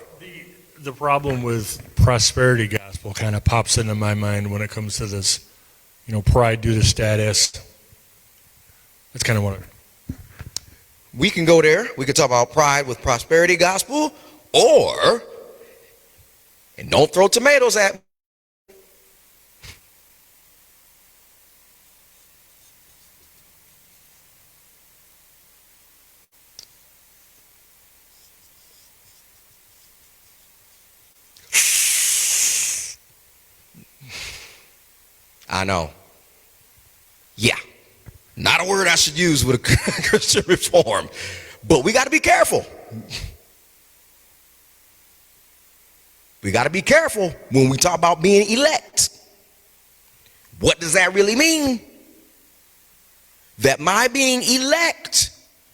The problem with prosperity gospel kind of pops into my mind when it comes to this, pride due to status. That's kind of what we can go there. We could talk about pride with prosperity gospel, or, and don't throw tomatoes at me, I know. Yeah. Not a word I should use with a Christian reform. But we got to be careful. We got to be careful when we talk about being elect. What does that really mean? That my being elect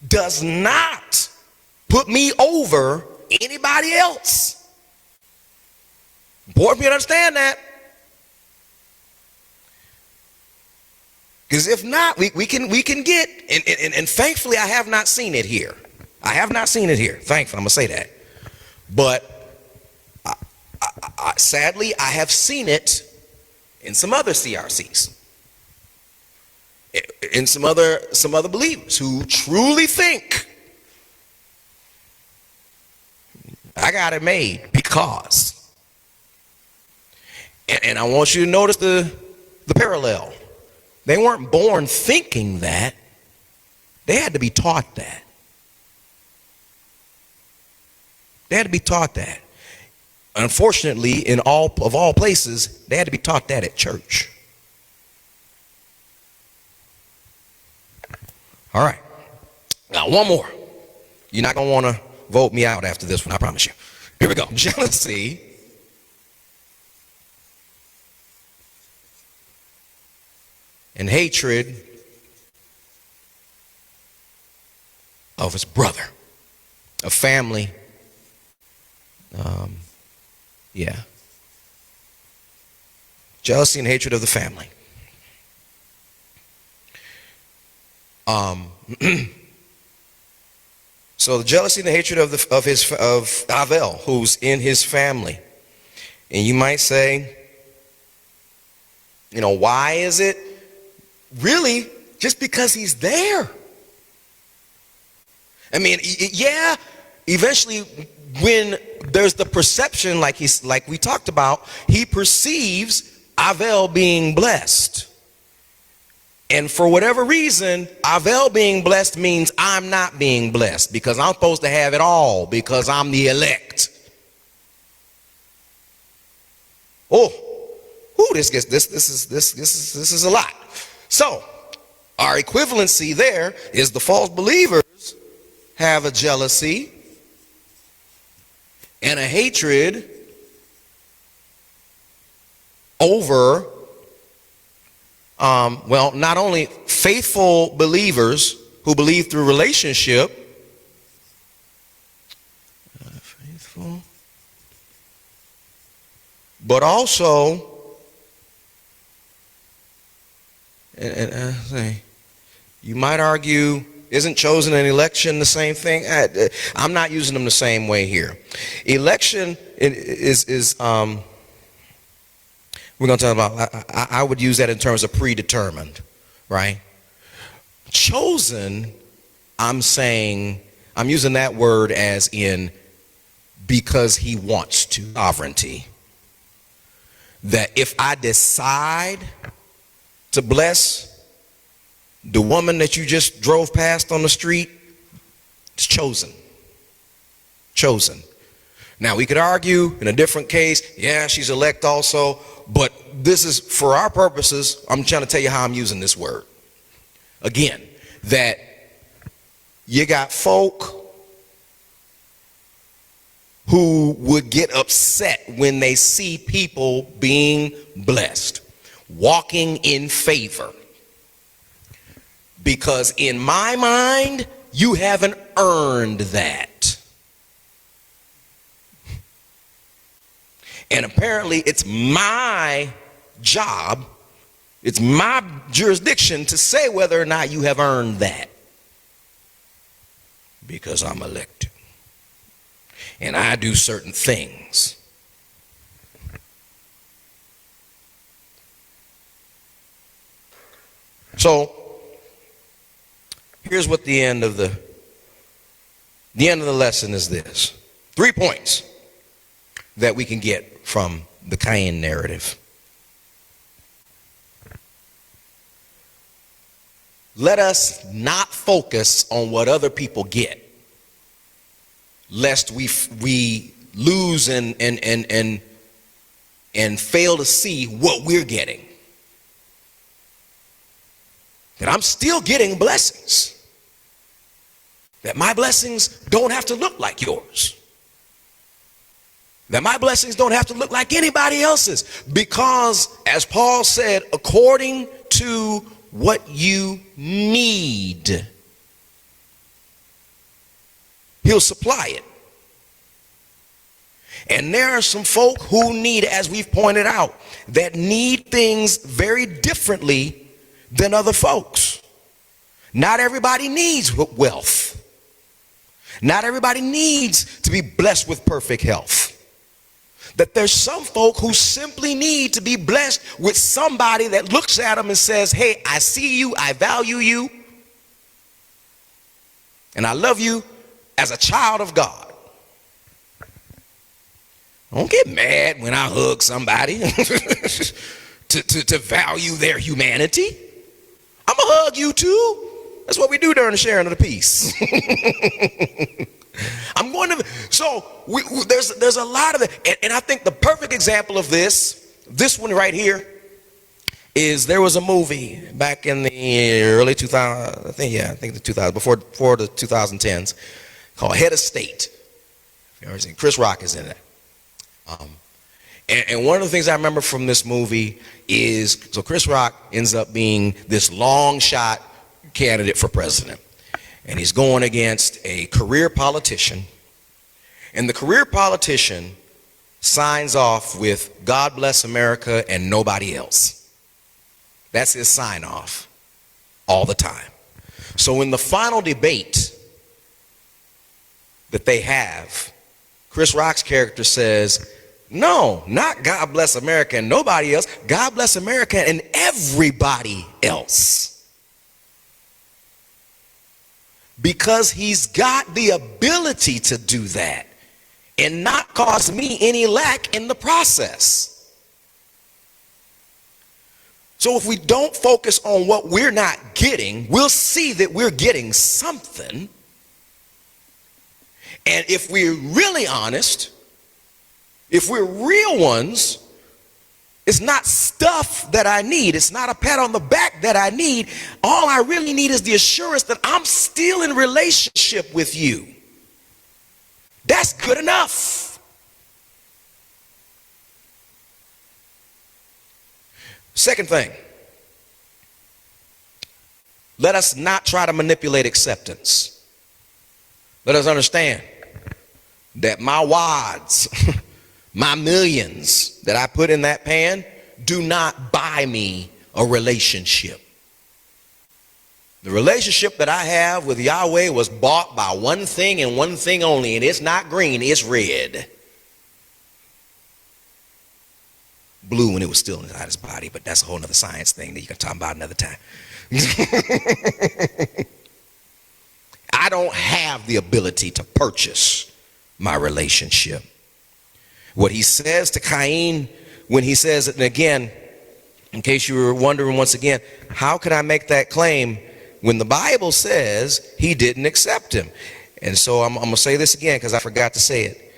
does not put me over anybody else. Important for you to understand that. Because if not, we can get, and thankfully I have not seen it here. I have not seen it here. Thankfully, I'm going to say that. But sadly, I have seen it in some other CRCs. In some other believers who truly think, I got it made because. And I want you to notice the parallel. They weren't born thinking that. They had to be taught that. They had to be taught that. Unfortunately, in all places, they had to be taught that at church. All right. Now, one more. You're not going to want to vote me out after this one, I promise you. Here we go. Jealousy and hatred of his brother, a family. Jealousy and hatred of the family. So the jealousy and the hatred of Avil, who's in his family. And you might say, why is it? Really, just because he's there. I mean, yeah, eventually when there's the perception, like we talked about, he perceives Avil being blessed. And for whatever reason, Avil being blessed means I'm not being blessed because I'm supposed to have it all because I'm the elect. This is a lot. So, our equivalency there is the false believers have a jealousy and a hatred over, not only faithful believers who believe through relationship, but also, you might argue, isn't chosen and election the same thing? I'm not using them the same way here. Election is we're We're going to talk about, I would use that in terms of predetermined, right? Chosen, I'm using that word as in because he wants to, sovereignty. That if I decide to bless the woman that you just drove past on the street, it's chosen. Chosen. Now we could argue in a different case, yeah, she's elect also, but this is for our purposes. I'm trying to tell you how I'm using this word. Again, that you got folk who would get upset when they see people being blessed, walking in favor. Because in my mind, you haven't earned that. And apparently it's my job, it's my jurisdiction to say whether or not you have earned that. Because I'm elected. And I do certain things. So here's what the end of the lesson is this. 3 points that we can get from the Cain narrative. Let us not focus on what other people get, lest we lose and fail to see what we're getting. That I'm still getting blessings. That my blessings don't have to look like yours. That my blessings don't have to look like anybody else's. Because, as Paul said, according to what you need, he'll supply it. And there are some folk who need, as we've pointed out, that need things very differently than other folks. Not everybody needs wealth. Not everybody needs to be blessed with perfect health. That there's some folk who simply need to be blessed with somebody that looks at them and says, hey, I see you, I value you, and I love you as a child of God. Don't get mad when I hug somebody to value their humanity. I'm going to hug you too. That's what we do during the sharing of the peace. I'm going to, so there's a lot of it. And I think the perfect example of this one right here, is there was a movie back in the early 2000s, I think the 2000s, before the 2010s, called Head of State. Chris Rock is in it. And one of the things I remember from this movie is, so Chris Rock ends up being this long shot candidate for president. And he's going against a career politician. And the career politician signs off with God bless America and nobody else. That's his sign off all the time. So in the final debate that they have, Chris Rock's character says, no, not God bless America and nobody else. God bless America and everybody else. Because he's got the ability to do that and not cause me any lack in the process. So if we don't focus on what we're not getting, we'll see that we're getting something. And if we're really honest, if we're real ones, it's not stuff that I need. It's not a pat on the back that I need. All I really need is the assurance that I'm still in relationship with you. That's good enough. Second thing, let us not try to manipulate acceptance. Let us understand that my wads, my millions that I put in that pan do not buy me a relationship. The relationship that I have with Yahweh was bought by one thing and one thing only, and it's not green, it's red. blue when it was still inside his body, but that's a whole nother science thing that you can talk about another time. I don't have the ability to purchase my relationship. What he says to Cain when he says it, and again, in case you were wondering once again, how can I make that claim when the Bible says he didn't accept him? And so I'm going to say this again because I forgot to say it.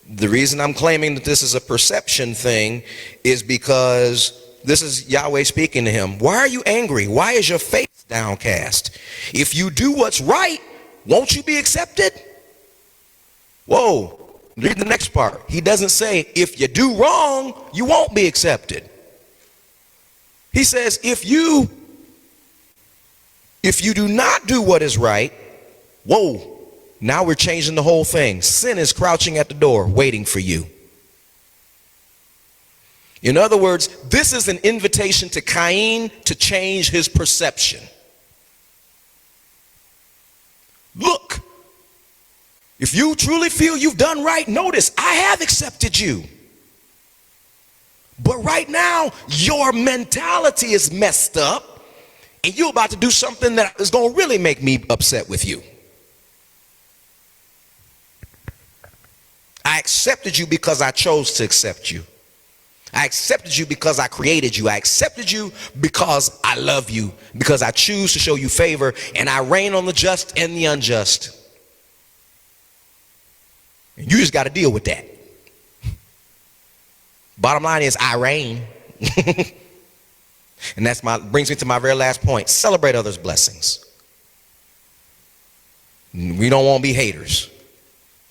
The reason I'm claiming that this is a perception thing is because this is Yahweh speaking to him. Why are you angry? Why is your face downcast? If you do what's right, won't you be accepted? Whoa. Read the next part. He doesn't say, if you do wrong, you won't be accepted. He says, if you do not do what is right, whoa, now we're changing the whole thing. Sin is crouching at the door, waiting for you. In other words, this is an invitation to Cain to change his perception. Look, if you truly feel you've done right, notice I have accepted you. But right now, your mentality is messed up, and you're about to do something that is going to really make me upset with you. I accepted you because I chose to accept you. I accepted you because I created you. I accepted you because I love you, because I choose to show you favor, and I reign on the just and the unjust. And you just got to deal with that. Bottom line is I reign. And that's brings me to my very last point. Celebrate others' blessings. We don't want to be haters.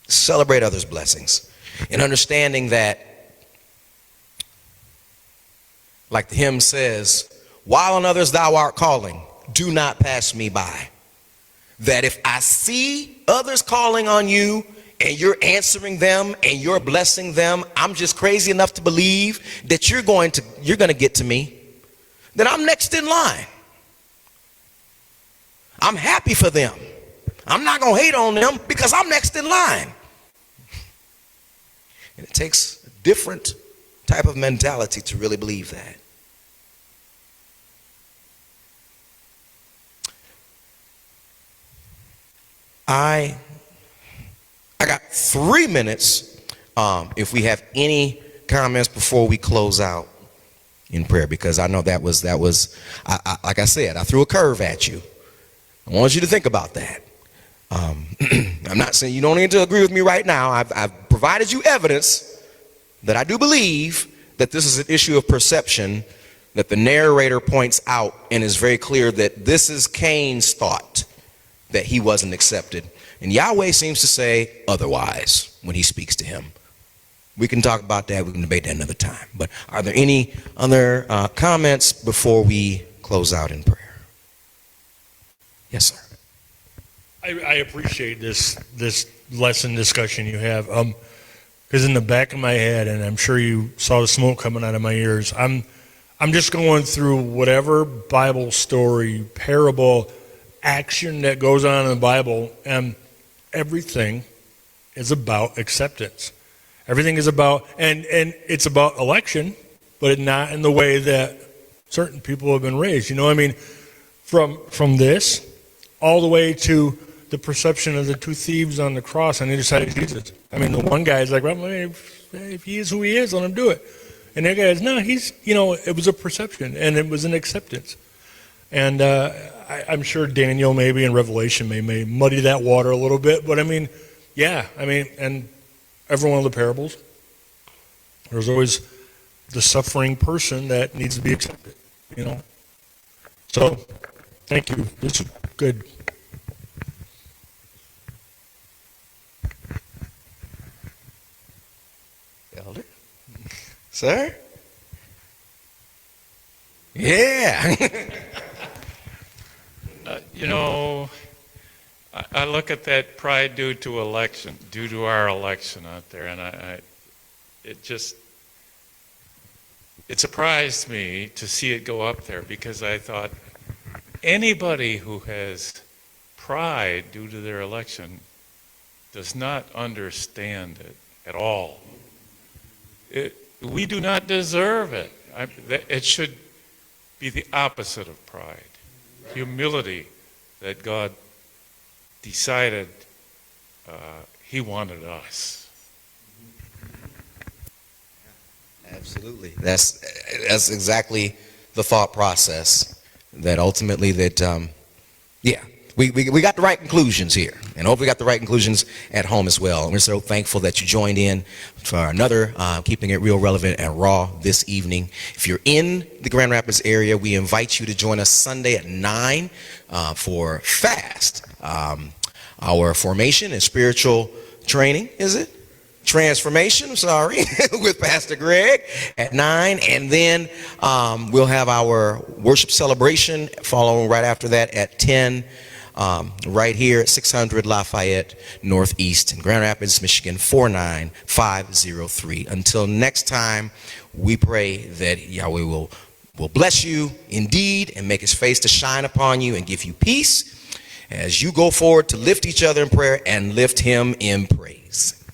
Celebrate others' blessings. And understanding that, like the hymn says, while on others thou art calling, do not pass me by. That if I see others calling on you and you're answering them and you're blessing them, I'm just crazy enough to believe that you're going to get to me, then I'm next in line. I'm happy for them. I'm not going to hate on them because I'm next in line. And it takes a different type of mentality to really believe that. I got 3 minutes if we have any comments before we close out in prayer, because I know that was like I said, I threw a curve at you. I want you to think about that. I'm not saying you don't need to agree with me right now. I've provided you evidence that I do believe that this is an issue of perception that the narrator points out, and is very clear that this is Cain's thought, that he wasn't accepted. And Yahweh seems to say otherwise when he speaks to him. We can talk about that. We can debate that another time. But are there any other comments before we close out in prayer? Yes, sir. I appreciate this lesson discussion you have, because in the back of my head, and I'm sure you saw the smoke coming out of my ears, I'm just going through whatever Bible story, parable, action that goes on in the Bible, and everything is about acceptance. Everything is about, and it's about election, but not in the way that certain people have been raised. You know what I mean? From this all the way to the perception of the two thieves on the cross on either side of Jesus. I mean, the one guy's like, well, if he is who he is, let him do it. And the other guy's, no, it was a perception, and it was an acceptance. And I'm sure Daniel maybe and Revelation may muddy that water a little bit, but I mean, yeah, and every one of the parables, there's always the suffering person that needs to be accepted, So, thank you. This is good. Elder? Sir? Yeah. I look at that pride due to our election out there, and it surprised me to see it go up there, because I thought anybody who has pride due to their election does not understand it at all. We do not deserve it. It should be the opposite of pride. Humility, that God decided he wanted us. Absolutely. That's exactly the thought process, that ultimately that, we got the right conclusions here, and hopefully got the right conclusions at home as well. And we're so thankful that you joined in for another Keeping It Real, Relevant, and Raw this evening. If you're in the Grand Rapids area, we invite you to join us Sunday at 9 for FAST, our formation and spiritual training, is it? Transformation, with Pastor Greg at 9. And then we'll have our worship celebration following right after that at 10, right here at 600 Lafayette Northeast in Grand Rapids, Michigan, 49503. Until next time, we pray that Yahweh will bless you indeed and make his face to shine upon you and give you peace as you go forward to lift each other in prayer and lift him in praise.